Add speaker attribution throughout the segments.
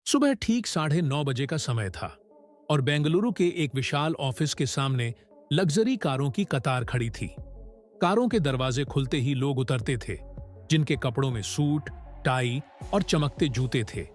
Speaker 1: सुबह ठीक 9:30 बजे का समय था और बेंगलुरु के एक विशाल ऑफिस के सामने लग्जरी कारों की कतार खड़ी थी। कारों के दरवाजे खुलते ही लोग उतरते थे, जिनके कपड़ों में सूट, टाई और चमकते जूते थे।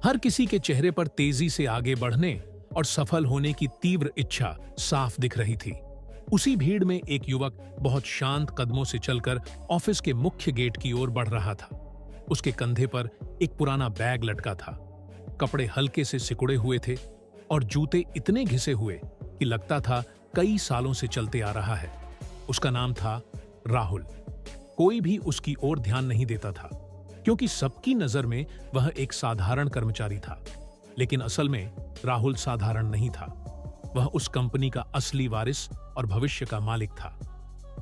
Speaker 1: हर किसी के चेहरे पर तेजी से आगे बढ़ने और सफल होने की तीव्र इच्छा साफ दिख रही थी। उसी भीड़ में एक युवक बहुत शांत कदमों से चलकर ऑफिस के मुख्य गेट की ओर बढ़ रहा था। उसके कंधे पर एक पुराना बैग लटका था। कपड़े हल्के से सिकुड़े हुए थे और जूते इतने घिसे हुए कि लगता था कई सालों से चलते आ रहा है। उसका नाम था राहुल। कोई भी उसकी ओर ध्यान नहीं देता था, क्योंकि सबकी नजर में वह एक साधारण कर्मचारी था। लेकिन असल में राहुल साधारण नहीं था। वह उस कंपनी का असली वारिस और भविष्य का मालिक था।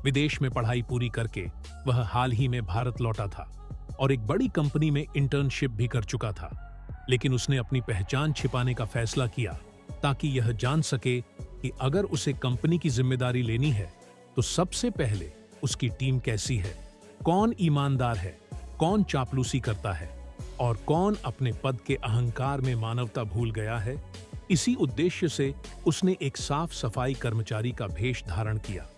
Speaker 1: विदेश में पढ़ाई पूरी करके वह हाल ही में भारत लौटा था और एक बड़ी कंपनी में इंटर्नशिप भी कर चुका था। लेकिन उसने अपनी पहचान छिपाने का फैसला किया ताकि यह जान सके कि अगर उसे कंपनी की जिम्मेदारी लेनी है तो सबसे पहले उसकी टीम कैसी है, कौन ईमानदार है, कौन चापलूसी करता है और कौन अपने पद के अहंकार में मानवता भूल गया है। इसी उद्देश्य से उसने एक साफ सफाई कर्मचारी का भेष धारण किया।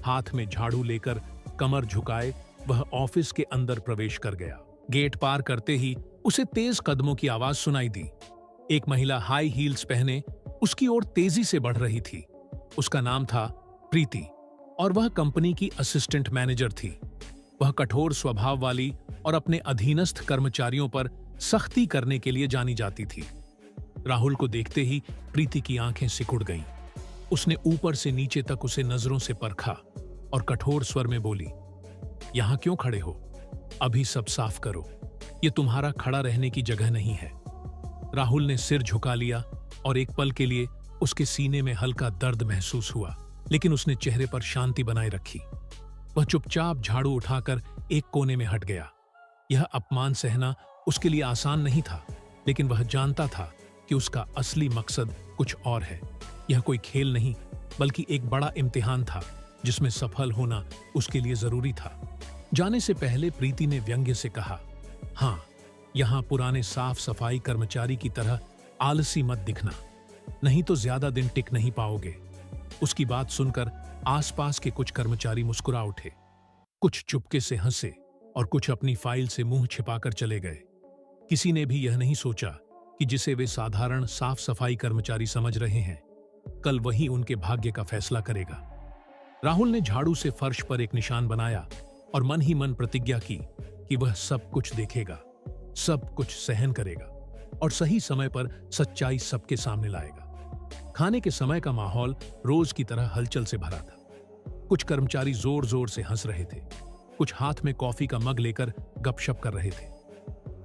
Speaker 1: हाथ में झाड़ू लेकर कमर झुकाए वह ऑफिस के अंदर प्रवेश कर गया। गेट पार करते ही उसे तेज कदमों की आवाज सुनाई दी। एक महिला हाई हील्स पहने उसकी ओर तेजी से बढ़ रही थी। उसका नाम था प्रीति और वह कंपनी की असिस्टेंट मैनेजर थी। वह कठोर स्वभाव वाली और अपने अधीनस्थ कर्मचारियों पर सख्ती करने के लिए जानी जाती थी। राहुल को देखते ही प्रीति की आंखें सिकुड़ गईं। उसने ऊपर से नीचे तक उसे नजरों से परखा और कठोर स्वर में बोली, "यहां क्यों खड़े हो? अभी सब साफ करो। ये तुम्हारा खड़ा रहने की जगह नहीं है।" राहुल ने सिर झुका लिया और एक पल के लिए उसके सीने में हल्का दर्द महसूस हुआ, लेकिन उसने चेहरे पर शांति बनाए रखी। वह चुपचाप झाड़ू उठाकर एक कोने में हट गया। यह अपमान सहना उसके लिए आसान नहीं था, लेकिन वह जानता था कि उसका असली मकसद कुछ और है। यह कोई खेल नहीं, बल्कि एक बड़ा इम्तिहान था जिसमें सफल होना उसके लिए जरूरी था। जाने से पहले प्रीति ने व्यंग्य से कहा, "हाँ, यहां पुराने साफ सफाई कर्मचारी की तरह आलसी मत दिखना, नहीं तो ज्यादा दिन टिक नहीं पाओगे।" उसकी बात सुनकर आसपास के कुछ कर्मचारी मुस्कुरा उठे। कुछ चुपके से हंसे और कुछ अपनी फाइल से मुंह छिपाकर चले गए। किसी ने भी यह नहीं सोचा कि जिसे वे साधारण साफ सफाई कर्मचारी समझ रहे हैं, कल वही उनके भाग्य का फैसला करेगा। राहुल ने झाड़ू से फर्श पर एक निशान बनाया और मन ही मन प्रतिज्ञा की कि वह सब कुछ देखेगा, सब कुछ सहन करेगा और सही समय पर सच्चाई सबके सामने लाएगा। खाने के समय का माहौल रोज की तरह हलचल से भरा था। कुछ कर्मचारी जोर जोर से हंस रहे थे, कुछ हाथ में कॉफी का मग लेकर गपशप कर रहे थे।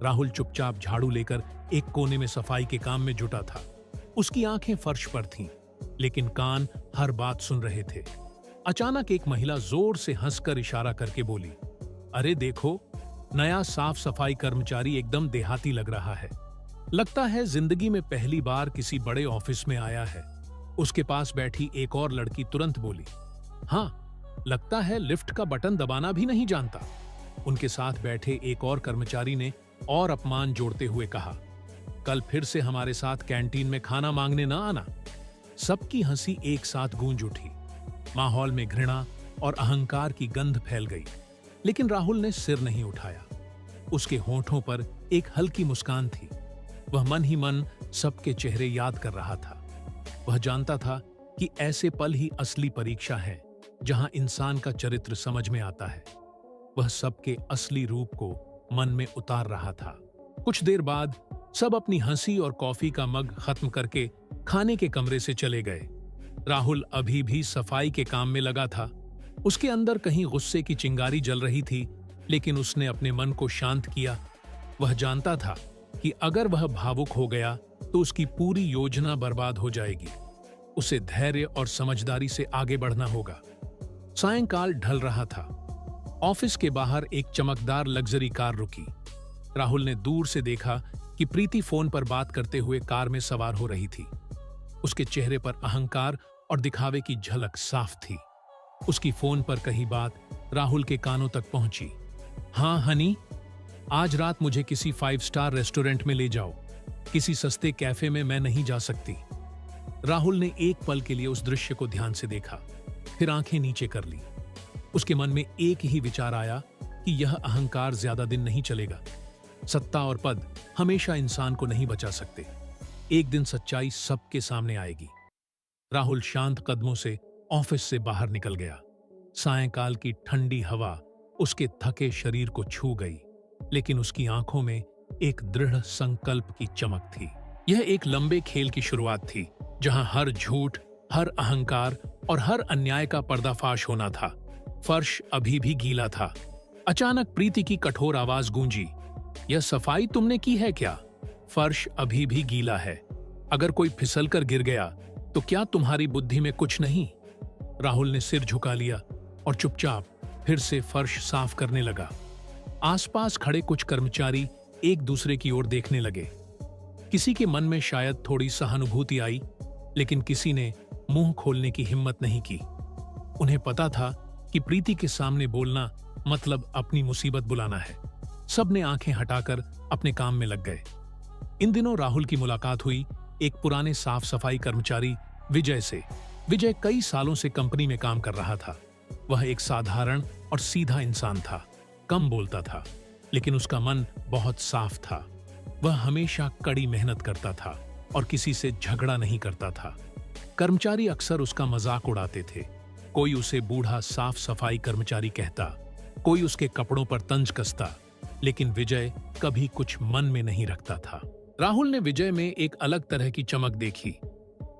Speaker 1: राहुल चुपचाप झाड़ू लेकर एक कोने में सफाई के काम में जुटा था। उसकी आंखें फर्श पर थीं, लेकिन कान हर बात सुन रहे थे। अचानक एक महिला जोर से हंसकर इशारा करके बोली, "अरे देखो, नया साफ सफाई कर्मचारी एकदम देहाती लग रहा है। लगता है जिंदगी में पहली बार किसी बड़े ऑफिस में आया है।" उसके पास बैठी एक और लड़की तुरंत बोली, "हाँ, लगता है लिफ्ट का बटन दबाना भी नहीं जानता।" उनके साथ बैठे एक और कर्मचारी ने और अपमान जोड़ते हुए कहा, "कल फिर से हमारे साथ कैंटीन में खाना मांगने न आना।" सबकी हंसी एक साथ गूंज उठी। माहौल में घृणा और अहंकार की गंध फैल गई, लेकिन राहुल ने सिर नहीं उठाया। उसके होठों पर एक हल्की मुस्कान थी। वह मन ही मन सबके चेहरे याद कर रहा था। वह जानता था कि ऐसे पल ही असली परीक्षा है, जहां इंसान का चरित्र समझ में आता है। वह सबके असली रूप को मन में उतार रहा था। कुछ देर बाद सब अपनी हंसी और कॉफी का मग खत्म करके खाने के कमरे से चले गए। राहुल अभी भी सफाई के काम में लगा था। उसके अंदर कहीं गुस्से की चिंगारी जल रही थी, लेकिन उसने अपने मन को शांत किया। वह जानता था कि अगर वह भावुक हो गया तो उसकी पूरी योजना बर्बाद हो जाएगी। उसे धैर्य और समझदारी से आगे बढ़ना होगा। सायंकाल ढल रहा था। ऑफिस के बाहर एक चमकदार लग्जरी कार रुकी। राहुल ने दूर से देखा कि प्रीति फोन पर बात करते हुए कार में सवार हो रही थी। उसके चेहरे पर अहंकार और दिखावे की झलक साफ थी। उसकी फोन पर कही बात राहुल के कानों तक पहुंची। "हाँ हनी, आज रात मुझे किसी 5 स्टार रेस्टोरेंट में ले जाओ। किसी सस्ते कैफे में मैं नहीं जा सकती। राहुल ने एक पल के लिए उस दृश्य को ध्यान से देखा, फिर आंखें नीचे कर ली। उसके मन में एक ही विचार आया कि यह अहंकार ज्यादा दिन नहीं चलेगा। सत्ता और पद हमेशा इंसान को नहीं बचा सकते। एक दिन सच्चाई सबके सामने आएगी। राहुल शांत कदमों से ऑफिस से बाहर निकल गया। सायंकाल की ठंडी हवा उसके थके शरीर को छू गई, लेकिन उसकी आंखों में एक दृढ़ संकल्प की चमक थी। यह एक लंबे खेल की शुरुआत थी, जहां हर झूठ, हर अहंकार और हर अन्याय का पर्दाफाश होना था। फर्श अभी भी गीला था। अचानक प्रीति की कठोर आवाज गूंजी, यह सफाई तुमने की है क्या? फर्श अभी भी गीला है। अगर कोई फिसलकर गिर गया तो क्या तुम्हारी बुद्धि में कुछ नहीं? राहुल ने सिर झुका लिया और चुपचाप फिर से फर्श साफ करने लगा। आसपास खड़े कुछ कर्मचारी एक दूसरे की ओर देखने लगे। किसी के मन में शायद थोड़ी सहानुभूति आई, लेकिन किसी ने मुंह खोलने की हिम्मत नहीं की। उन्हें पता था कि प्रीति के सामने बोलना मतलब अपनी मुसीबत बुलाना है। सब ने आंखें हटाकर अपने काम में लग गए। इन दिनों राहुल की मुलाकात हुई एक पुराने साफ सफाई कर्मचारी विजय से। विजय कई सालों से कंपनी में काम कर रहा था। वह एक साधारण और सीधा इंसान था, कम बोलता था, लेकिन उसका मन बहुत साफ था। वह हमेशा कड़ी मेहनत करता था और किसी से झगड़ा नहीं करता था। कर्मचारी अक्सर उसका मजाक उड़ाते थे। कोई उसे बूढ़ा साफ सफाई कर्मचारी कहता, कोई उसके कपड़ों पर तंज कसता, लेकिन विजय कभी कुछ मन में नहीं रखता था। राहुल ने विजय में एक अलग तरह की चमक देखी।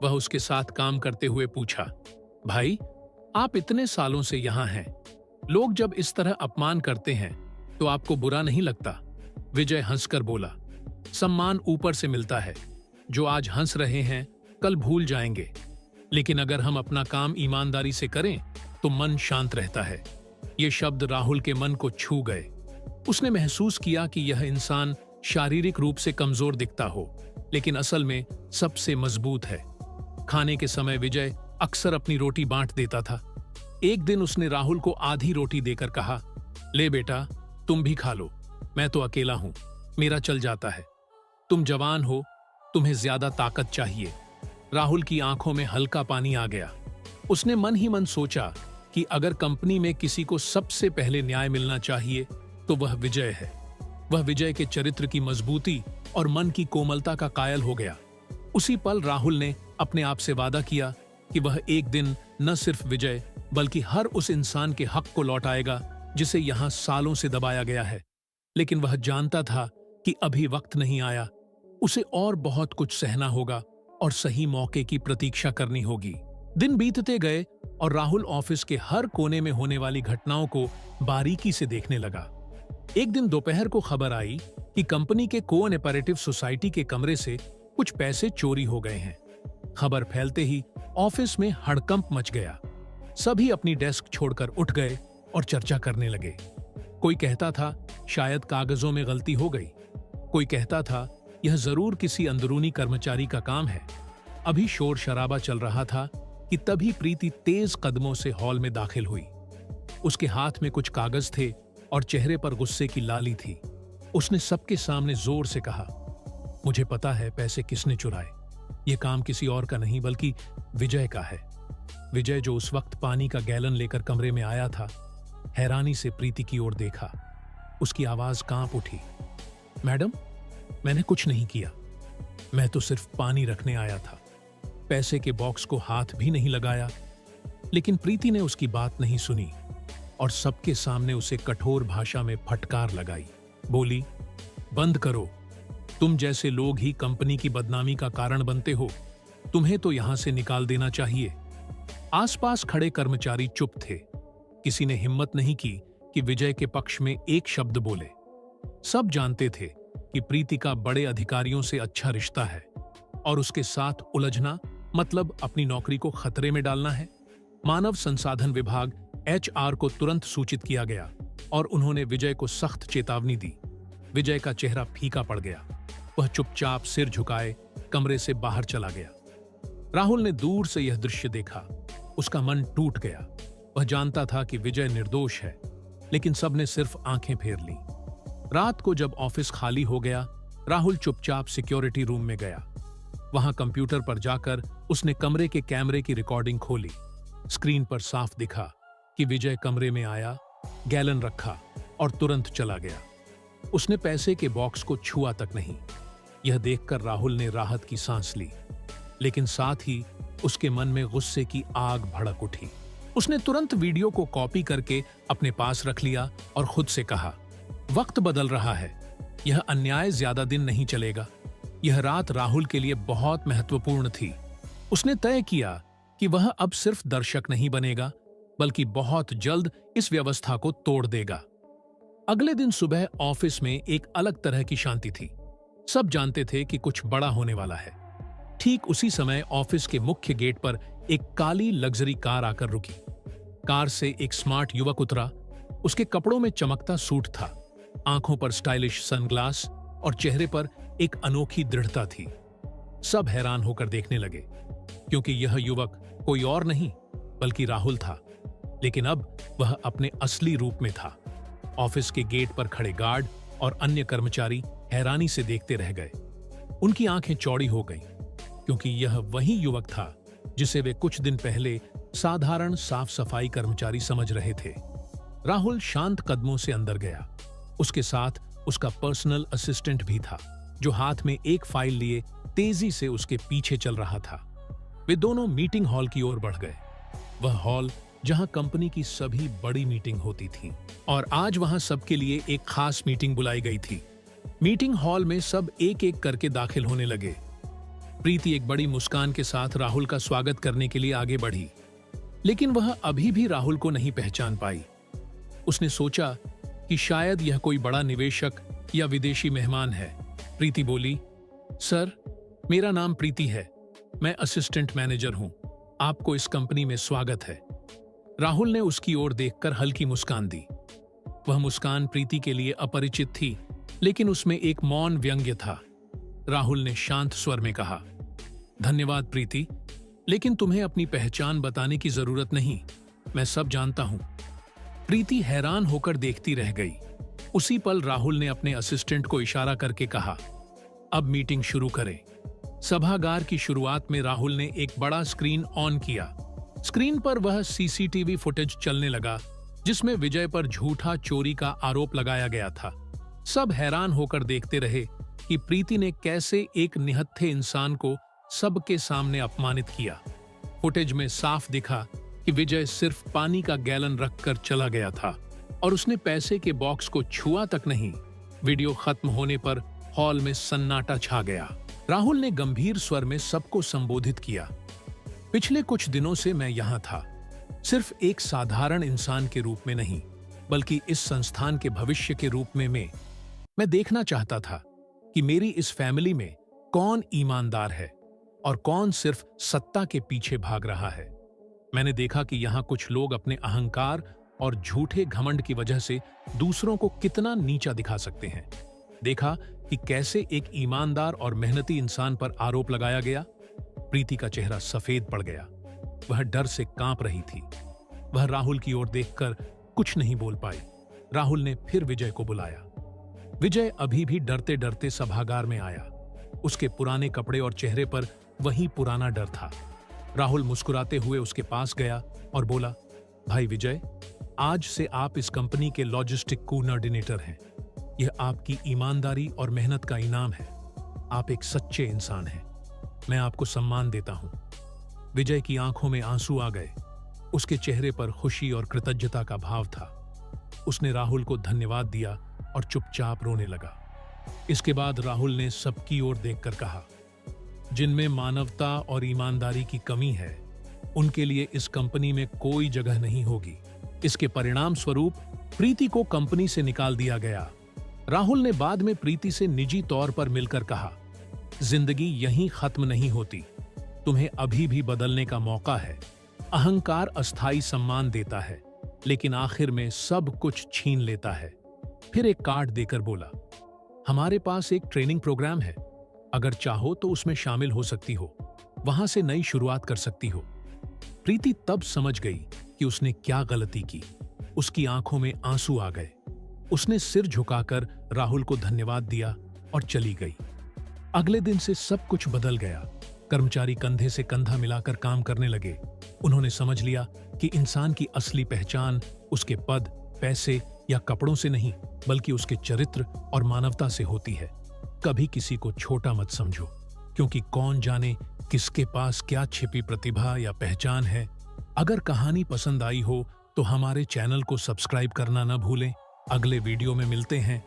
Speaker 1: वह उसके साथ काम करते हुए पूछा, भाई, आप इतने सालों से यहां हैं, लोग जब इस तरह अपमान करते हैं तो आपको बुरा नहीं लगता? विजय हंसकर बोला, सम्मान ऊपर से मिलता है। जो आज हंस रहे हैं कल भूल जाएंगे, लेकिन अगर हम अपना काम ईमानदारी से करें तो मन शांत रहता है। ये शब्द राहुल के मन को छू गए। उसने महसूस किया कि यह इंसान शारीरिक रूप से कमजोर दिखता हो, लेकिन असल में सबसे मजबूत है। खाने के समय विजय अक्सर अपनी रोटी बांट देता था। एक दिन उसने राहुल को आधी रोटी देकर कहा, ले बेटा, तुम भी खा लो, मैं तो अकेला हूं, मेरा चल जाता है। तुम जवान हो, तुम्हें ज्यादा ताकत चाहिए। राहुल की आंखों में हल्का पानी आ गया। उसने मन ही मन सोचा कि अगर कंपनी में किसी को सबसे पहले न्याय मिलना चाहिए तो वह विजय है। वह विजय के चरित्र की मजबूती और मन की कोमलता का कायल हो गया। उसी पल राहुल ने अपने आप से वादा किया कि वह एक दिन न सिर्फ विजय बल्कि हर उस इंसान के हक को लौटाएगा जिसे यहां सालों से दबाया गया है। लेकिन वह जानता था कि अभी वक्त नहीं आया। उसे और बहुत कुछ सहना होगा और सही मौके की प्रतीक्षा करनी होगी। दिन बीतते गए और राहुल ऑफिस के हर कोने में होने वाली घटनाओं को बारीकी से देखने लगा। एक दिन दोपहर को खबर आई कि कंपनी के कोऑपरेटिव सोसाइटी के कमरे से कुछ पैसे चोरी हो गए हैं। खबर फैलते ही ऑफिस में हड़कंप मच गया। सभी अपनी डेस्क छोड़कर उठ गए और चर्चा करने लगे। कोई कहता था शायद कागजों में गलती हो गई, कोई कहता था यह जरूर किसी अंदरूनी कर्मचारी का काम है। अभी शोर शराबा चल रहा था कि तभी प्रीति तेज कदमों से हॉल में दाखिल हुई। उसके हाथ में कुछ कागज थे और चेहरे पर गुस्से की लाली थी। उसने सबके सामने जोर से कहा, मुझे पता है पैसे किसने चुराए। ये काम किसी और का नहीं बल्कि विजय का है। विजय, जो उस वक्त पानी का गैलन लेकर कमरे में आया था, हैरानी से प्रीति की ओर देखा। उसकी आवाज कांप उठी, मैडम, मैंने कुछ नहीं किया, मैं तो सिर्फ पानी रखने आया था, पैसे के बॉक्स को हाथ भी नहीं लगाया। लेकिन प्रीति ने उसकी बात नहीं सुनी और सबके सामने उसे कठोर भाषा में फटकार लगाई। बोली, बंद करो, तुम जैसे लोग ही कंपनी की बदनामी का कारण बनते हो, तुम्हें तो यहां से निकाल देना चाहिए। आसपास खड़े कर्मचारी चुप थे। किसी ने हिम्मत नहीं की कि विजय के पक्ष में एक शब्द बोले। सब जानते थे कि प्रीति का बड़े अधिकारियों से अच्छा रिश्ता है और उसके साथ उलझना मतलब अपनी नौकरी को खतरे में डालना है। मानव संसाधन विभाग HR को तुरंत सूचित किया गया और उन्होंने विजय को सख्त चेतावनी दी। विजय का चेहरा फीका पड़ गया। वह चुपचाप सिर झुकाए कमरे से बाहर चला गया। राहुल ने दूर से यह दृश्य देखा। उसका मन टूट गया। वह जानता था कि विजय निर्दोष है, लेकिन सबने सिर्फ आंखें फेर लीं। रात को जब ऑफिस खाली हो गया राहुल चुपचाप सिक्योरिटी रूम में गया। वहां कंप्यूटर पर जाकर उसने कमरे के कैमरे की रिकॉर्डिंग खोली। स्क्रीन पर साफ दिखा कि विजय कमरे में आया, गैलन रखा और तुरंत चला गया। उसने पैसे के बॉक्स को छुआ तक नहीं। यह देखकर राहुल ने राहत की सांस ली, लेकिन साथ ही उसके मन में गुस्से की आग भड़क उठी। उसने तुरंत वीडियो को कॉपी करके अपने पास रख लिया और खुद से कहा, वक्त बदल रहा है, यह अन्याय ज्यादा दिन नहीं चलेगा। यह रात राहुल के लिए बहुत महत्वपूर्ण थी। उसने तय किया कि वह अब सिर्फ दर्शक नहीं बनेगा, बल्कि बहुत जल्द इस व्यवस्था को तोड़ देगा। अगले दिन सुबह ऑफिस में एक अलग तरह की शांति थी। सब जानते थे कि कुछ बड़ा होने वाला है। ठीक उसी समय ऑफिस के मुख्य गेट पर एक काली लग्जरी कार आकर रुकी। कार से एक स्मार्ट युवक उतरा। उसके कपड़ों में चमकता सूट था, आंखों पर स्टाइलिश सनग्लास और चेहरे पर एक अनोखी दृढ़ता थी। सब हैरान होकर देखने लगे, क्योंकि यह युवक कोई और नहीं बल्कि राहुल था। लेकिन अब वह अपने असली रूप में था। ऑफिस के गेट पर खड़े गार्ड और अन्य कर्मचारी हैरानी से देखते रह गए। उनकी आंखें चौड़ी हो गईं, क्योंकि यह वही युवक था जिसे वे कुछ दिन पहले साधारण साफ सफाई कर्मचारी समझ रहे थे। राहुल शांत कदमों से अंदर गया। उसके साथ उसका पर्सनल असिस्टेंट भी था, जो हाथ में एक फाइल लिए तेजी से उसके पीछे चल रहा था। वे दोनों मीटिंग हॉल की ओर बढ़ गए। वह हॉल जहां कंपनी की सभी बड़ी मीटिंग होती थी, और आज वहां सबके लिए एक खास मीटिंग बुलाई गई थी। मीटिंग हॉल में सब एक एक करके दाखिल होने लगे। प्रीति एक बड़ी मुस्कान के साथ राहुल का स्वागत करने के लिए आगे बढ़ी, लेकिन वह अभी भी राहुल को नहीं पहचान पाई। उसने सोचा कि शायद यह कोई बड़ा निवेशक या विदेशी मेहमान है। प्रीति बोली, सर, मेरा नाम प्रीति है, मैं असिस्टेंट मैनेजर हूं, आपको इस कंपनी में स्वागत है। राहुल ने उसकी ओर देखकर हल्की मुस्कान दी। वह मुस्कान प्रीति के लिए अपरिचित थी, लेकिन उसमें एक मौन व्यंग्य था। राहुल ने शांत स्वर में कहा, धन्यवाद प्रीति, लेकिन तुम्हें अपनी पहचान बताने की जरूरत नहीं, मैं सब जानता हूं। प्रीति हैरान होकर देखती रह गई। उसी पल राहुल ने अपने असिस्टेंट को इशारा करके कहा, अब मीटिंग शुरू करें। सभागार की शुरुआत में राहुल ने एक बड़ा स्क्रीन ऑन किया। स्क्रीन पर वह सीसीटीवी फुटेज चलने लगा, जिसमें विजय पर झूठा चोरी का आरोप लगाया गया था। सब हैरान होकर देखते रहे कि प्रीति ने कैसे एक निहत्थे इंसान को सबके सामने अपमानित किया। फुटेज में साफ दिखा कि विजय सिर्फ पानी का गैलन रखकर चला गया था और उसने पैसे के बॉक्स को छुआ तक नहीं। वीडियो खत्म होने पर हॉल में सन्नाटा छा गया। राहुल ने गंभीर स्वर में सबको संबोधित किया, पिछले कुछ दिनों से मैं यहां था, सिर्फ एक साधारण इंसान के रूप में नहीं, बल्कि इस संस्थान के भविष्य के रूप में मैं देखना चाहता था कि मेरी इस फैमिली में कौन ईमानदार है और कौन सिर्फ सत्ता के पीछे भाग रहा है। मैंने देखा कि यहाँ कुछ लोग अपने अहंकार और झूठे घमंड की वजह से दूसरों को कितना नीचा दिखा सकते हैं। देखा कि कैसे एक ईमानदार और मेहनती इंसान पर आरोप लगाया गया। प्रीति का चेहरा सफेद पड़ गया। वह डर से कांप रही थी। वह राहुल की ओर देखकर कुछ नहीं बोल पाई। राहुल ने फिर विजय को बुलाया। विजय अभी भी डरते डरते सभागार में आया। उसके पुराने कपड़े और चेहरे पर वही पुराना डर था। राहुल मुस्कुराते हुए उसके पास गया और बोला, भाई विजय, आज से आप इस कंपनी के लॉजिस्टिक कोऑर्डिनेटर हैं। यह आपकी ईमानदारी और मेहनत का इनाम है। आप एक सच्चे इंसान हैं। मैं आपको सम्मान देता हूं। विजय की आंखों में आंसू आ गए। उसके चेहरे पर खुशी और कृतज्ञता का भाव था। उसने राहुल को धन्यवाद दिया और चुपचाप रोने लगा। इसके बाद राहुल ने सबकी ओर देखकर कहा, जिनमें मानवता और ईमानदारी की कमी है, उनके लिए इस कंपनी में कोई जगह नहीं होगी। इसके परिणाम स्वरूप प्रीति को कंपनी से निकाल दिया गया। राहुल ने बाद में प्रीति से निजी तौर पर मिलकर कहा, जिंदगी यहीं खत्म नहीं होती, तुम्हें अभी भी बदलने का मौका है। अहंकार अस्थायी सम्मान देता है, लेकिन आखिर में सब कुछ छीन लेता है। फिर एक कार्ड देकर बोला, हमारे पास एक ट्रेनिंग प्रोग्राम है, अगर चाहो तो उसमें शामिल हो सकती हो, वहां से नई शुरुआत कर सकती हो। प्रीति तब समझ गई कि उसने क्या गलती की। उसकी आंखों में आंसू आ गए। उसने सिर झुकाकर राहुल को धन्यवाद दिया और चली गई। अगले दिन से सब कुछ बदल गया। कर्मचारी कंधे से कंधा मिलाकर काम करने लगे। उन्होंने समझ लिया कि इंसान की असली पहचान उसके पद, पैसे या कपड़ों से नहीं, बल्कि उसके चरित्र और मानवता से होती है। कभी किसी को छोटा मत समझो, क्योंकि कौन जाने किसके पास क्या छिपी प्रतिभा या पहचान है। अगर कहानी पसंद आई हो तो हमारे चैनल को सब्सक्राइब करना न भूलें। अगले वीडियो में मिलते हैं।